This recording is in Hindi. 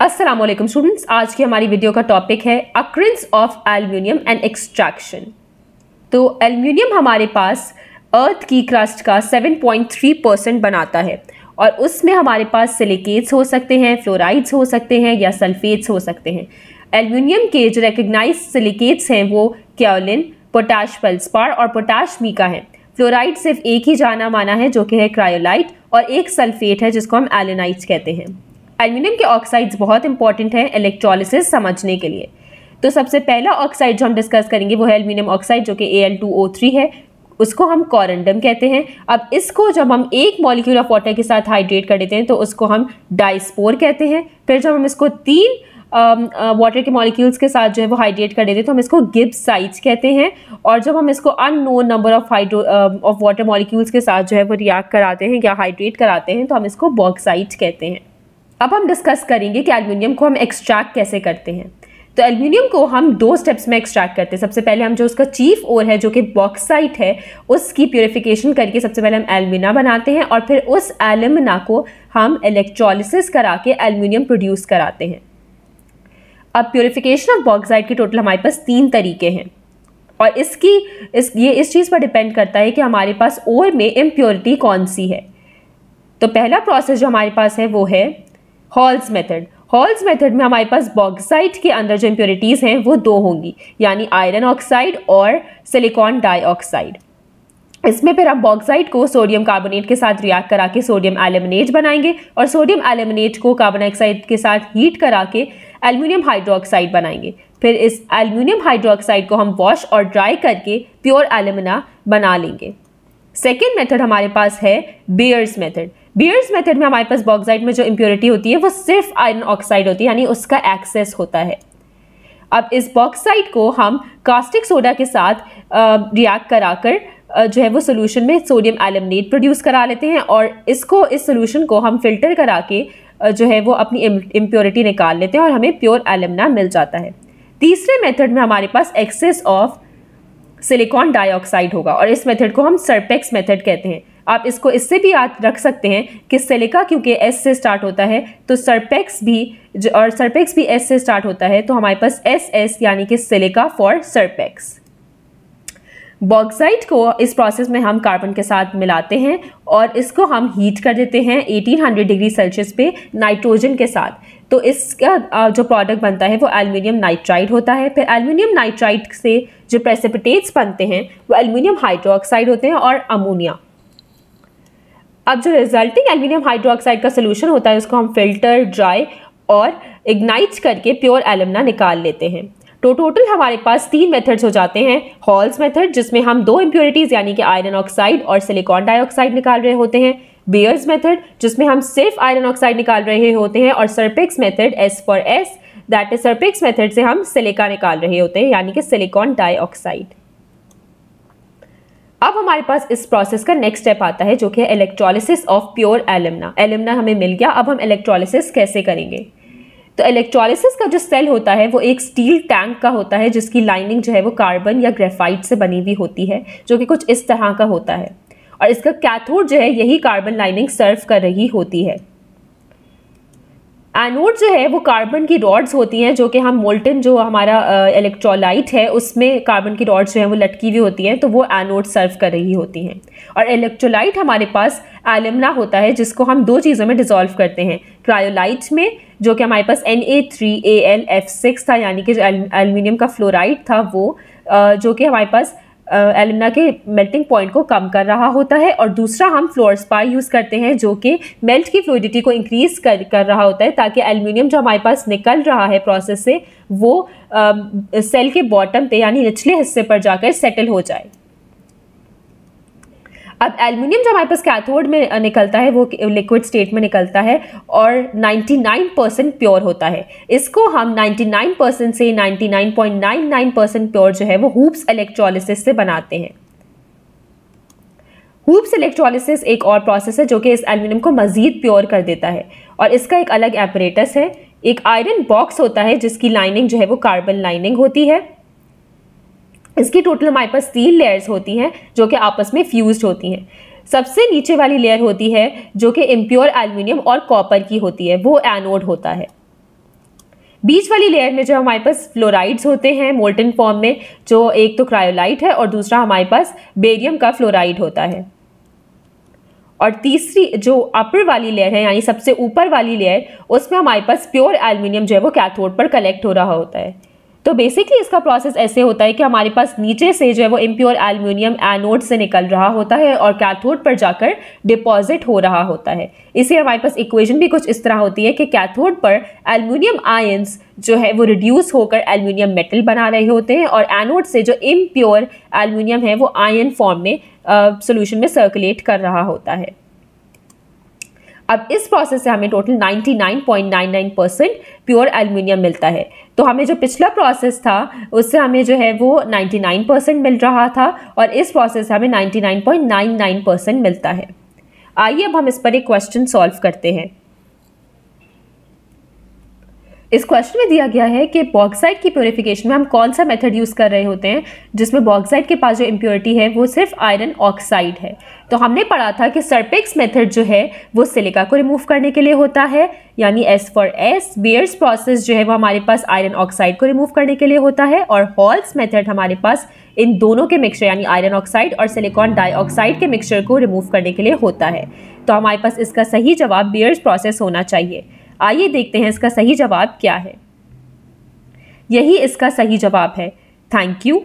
अस्सलाम वालेकुम स्टूडेंट्स, आज की हमारी वीडियो का टॉपिक है occurrence of aluminium and extraction. तो एल्युमिनियम हमारे पास अर्थ की क्रस्ट का 7.3% बनाता है और उसमें हमारे पास सिलिकेट्स हो सकते हैं, फ्लोराइड्स हो सकते हैं या सल्फेट्स हो सकते हैं। एल्युमिनियम के जो रिकग्नाइज सिलिकेट्स हैं वो काओलिन, पोटाश फेल्सपार और पोटाश मीका हैं। फ्लोराइड सिर्फ एक ही जाना माना है जो कि है क्रायोलाइट, और एक सल्फेट है जिसको हम एल्यूनाइट कहते हैं। एल्युमिनियम के ऑक्साइड्स बहुत इंपॉर्टेंट हैं इलेक्ट्रोलिसिस समझने के लिए। तो सबसे पहला ऑक्साइड जो हम डिस्कस करेंगे वो है एल्युमिनियम ऑक्साइड, जो कि Al2O3 है। उसको हम कोरेंडम कहते हैं। अब इसको जब हम एक मॉलिक्यूल ऑफ वाटर के साथ हाइड्रेट कर देते हैं तो उसको हम डाइस्पोर कहते हैं। फिर जब हम इसको तीन वाटर के मॉलिक्यूल्स के साथ जो है वो हाइड्रेट कर देते हैं तो हम इसको गिब्साइड्स कहते हैं। और जब हम इसको unknown number of water molecules के साथ जो है वो रिएक्ट कराते हैं या हाइड्रेट कराते हैं तो हम इसको बॉक्साइट कहते हैं। अब हम डिस्कस करेंगे कि एल्युमिनियम को हम एक्सट्रैक्ट कैसे करते हैं। तो एल्युमिनियम को हम दो स्टेप्स में एक्सट्रैक्ट करते हैं। सबसे पहले हम जो उसका चीफ ओर है जो कि बॉक्साइट है उसकी प्योरिफिकेशन करके सबसे पहले हम एल्युमिना बनाते हैं और फिर उस एल्युमिना को हम इलेक्ट्रोलिसिस करा के एल्युमिनियम प्रोड्यूस कराते हैं। अब प्योरिफिकेशन ऑफ बॉक्साइट के टोटल हमारे पास 3 तरीके हैं और इस चीज़ पर डिपेंड करता है कि हमारे पास ओर में इम्प्योरिटी कौन सी है। तो पहला प्रोसेस जो हमारे पास है वो है हॉल्स मेथड। हॉल्स मेथड में हमारे पास बॉक्साइट के अंदर जो इम्प्योरिटीज़ हैं वो 2 होंगी, यानी आयरन ऑक्साइड और सिलिकॉन डाइऑक्साइड। इसमें फिर हम बॉक्साइट को सोडियम कार्बोनेट के साथ रिएक्ट करा के सोडियम एल्युमिनेट बनाएंगे और सोडियम एल्युमिनेट को कार्बन डाइऑक्साइड के साथ हीट करा के एल्युमिनियम हाइड्रोक्साइड बनाएंगे। फिर इस एल्युमिनियम हाइड्रोक्साइड को हम वॉश और ड्राई करके प्योर एल्युमिना बना लेंगे। सेकेंड मेथड हमारे पास है बेयर्स मेथड। बेयर्स मेथड में हमारे पास बॉक्साइट में जो इम्प्योरिटी होती है वो सिर्फ आयरन ऑक्साइड होती है, यानी उसका एक्सेस होता है। अब इस बॉक्साइट को हम कास्टिक सोडा के साथ रिएक्ट कराकर जो है वो सोल्यूशन में सोडियम एल्युमिनेट प्रोड्यूस करा लेते हैं और इस सोल्यूशन को हम फिल्टर करा के जो है वो अपनी इम्प्योरिटी निकाल लेते हैं और हमें प्योर एल्युमिना मिल जाता है। तीसरे मेथड में हमारे पास एक्सेस ऑफ सिलिकॉन डाइऑक्साइड होगा और इस मेथड को हम सरपेक्स मेथड कहते हैं। आप इसको इससे भी याद रख सकते हैं कि सिलिका क्योंकि एस से स्टार्ट होता है तो सरपेक्स भी एस से स्टार्ट होता है, तो हमारे पास SS यानी कि सिलिका फॉर सरपेक्स। बॉक्साइट को इस प्रोसेस में हम कार्बन के साथ मिलाते हैं और इसको हम हीट कर देते हैं 1800 डिग्री सेल्सियस पे नाइट्रोजन के साथ। तो इसका जो प्रोडक्ट बनता है वो एल्युमिनियम नाइट्राइड होता है। फिर एल्युमिनियम नाइट्राइड से जो प्रेसिपिटेट्स बनते हैं वो एल्युमिनियम हाइड्रोक्साइड होते हैं और अमोनिया। अब जो रिजल्टिंग एल्युमिनियम हाइड्रोक्साइड का सोल्यूशन होता है उसको हम फिल्टर, ड्राई और इग्नाइट करके प्योर एल्युमिना निकाल लेते हैं। तो टोटल हमारे पास 3 मेथड्स हो जाते हैं। हॉल्स मेथड जिसमें हम 2 इम्प्योरिटीज़ यानी कि आयरन ऑक्साइड और सिलिकॉन डाइऑक्साइड निकाल रहे होते हैं। बेयर्स मेथड जिसमें हम सिर्फ आयरन ऑक्साइड निकाल रहे होते हैं और Serpeck's method S for S that is Serpeck's method से हम सिलिका निकाल रहे होते हैं यानी कि सिलिकॉन डाइऑक्साइड। अब हमारे पास इस प्रोसेस का नेक्स्ट स्टेप आता है जो कि electrolysis of pure alumina. Alumina हमें मिल गया, अब हम इलेक्ट्रोलिसिस कैसे करेंगे। तो इलेक्ट्रोलिसिस का जो सेल होता है वो एक स्टील टैंक का होता है जिसकी लाइनिंग जो है वो कार्बन या ग्रेफाइट से बनी हुई होती है, जो कि कुछ इस तरह का होता है और इसका कैथोड जो है यही कार्बन लाइनिंग सर्व कर रही होती है। एनोड जो है वो कार्बन की रॉड्स होती हैं जो कि हम मोल्टन जो हमारा इलेक्ट्रोलाइट है उसमें कार्बन की रॉड्स जो है वो लटकी हुई होती हैं, तो वो एनोड सर्व कर रही होती हैं। और इलेक्ट्रोलाइट हमारे पास एल्युमिना होता है जिसको हम 2 चीज़ों में डिसॉल्व करते हैं। क्रायोलाइट में जो कि हमारे पास Na3Al(F6) था, यानी कि जो एल्युमिनियम का फ्लोराइड था वो जो कि हमारे पास एल्युमिना के मेल्टिंग पॉइंट को कम कर रहा होता है। और दूसरा हम फ्लोरस्पार यूज़ करते हैं जो कि मेल्ट की फ्लूइडिटी को इंक्रीज कर रहा होता है ताकि एल्युमिनियम जो हमारे पास निकल रहा है प्रोसेस से वो सेल के बॉटम पे यानी निचले हिस्से पर जाकर सेटल हो जाए। अब एल्युमिनियम जो हमारे पास कैथोड में निकलता है वो लिक्विड स्टेट में निकलता है और 99% प्योर होता है। इसको हम 99% से 99.99% प्योर जो है वो हूप्स इलेक्ट्रोलिसिस से बनाते हैं। हूप्स इलेक्ट्रोलिसिस एक और प्रोसेस है जो कि इस एल्युमिनियम को मजीद प्योर कर देता है और इसका एक अलग एपरेटस है। एक आयरन बॉक्स होता है जिसकी लाइनिंग जो है वो कार्बन लाइनिंग होती है। इसकी टोटल हमारे पास 3 लेयर्स होती हैं जो कि आपस में फ्यूज्ड होती हैं। सबसे नीचे वाली लेयर होती है जो कि इम्प्योर एल्युमिनियम और कॉपर की होती है, वो एनोड होता है। बीच वाली लेयर में जो हमारे पास फ्लोराइड्स होते हैं मोल्टन फॉर्म में, जो एक तो क्रायोलाइट है और दूसरा हमारे पास बेरियम का फ्लोराइड होता है। और तीसरी जो अपर वाली लेयर है यानी सबसे ऊपर वाली लेयर, उसमें हमारे पास प्योर एल्युमिनियम जो है वो कैथोड पर कलेक्ट हो रहा होता है। तो बेसिकली इसका प्रोसेस ऐसे होता है कि हमारे पास नीचे से जो है वो इम्प्योर एल्युमिनियम एनोड से निकल रहा होता है और कैथोड पर जाकर डिपॉजिट हो रहा होता है। इसलिए हमारे पास इक्वेशन भी कुछ इस तरह होती है कि कैथोड पर एल्युमिनियम आयंस जो है वो रिड्यूस होकर एल्युमिनियम मेटल बना रहे होते हैं और एनोड से जो इम्प्योर एल्युमिनियम है वो आयन फॉर्म में सॉल्यूशन में सर्कुलेट कर रहा होता है। अब इस प्रोसेस से हमें टोटल 99.99% प्योर एल्युमिनियम मिलता है। तो हमें जो पिछला प्रोसेस था उससे हमें जो है वो 99% मिल रहा था और इस प्रोसेस से हमें 99.99% मिलता है। आइए अब हम इस पर एक क्वेश्चन सॉल्व करते हैं। इस क्वेश्चन में दिया गया है कि बॉक्साइट की प्योरिफिकेशन में हम कौन सा मेथड यूज़ कर रहे होते हैं जिसमें बॉक्साइट के पास जो इम्प्योरिटी है वो सिर्फ आयरन ऑक्साइड है। तो हमने पढ़ा था कि सरपेक्स मेथड जो है वो सिलिका को रिमूव करने के लिए होता है, यानी S for S। Bears process जो है वो हमारे पास आयरन ऑक्साइड को रिमूव करने के लिए होता है और हॉल्स मेथड हमारे पास इन दोनों के मिक्सचर यानी आयरन ऑक्साइड और सिलिकॉन डाइऑक्साइड के मिक्सचर को रिमूव करने के लिए होता है। तो हमारे पास इसका सही जवाब बेयर्स प्रोसेस होना चाहिए। आइए देखते हैं इसका सही जवाब क्या है। यही इसका सही जवाब है। Thank you.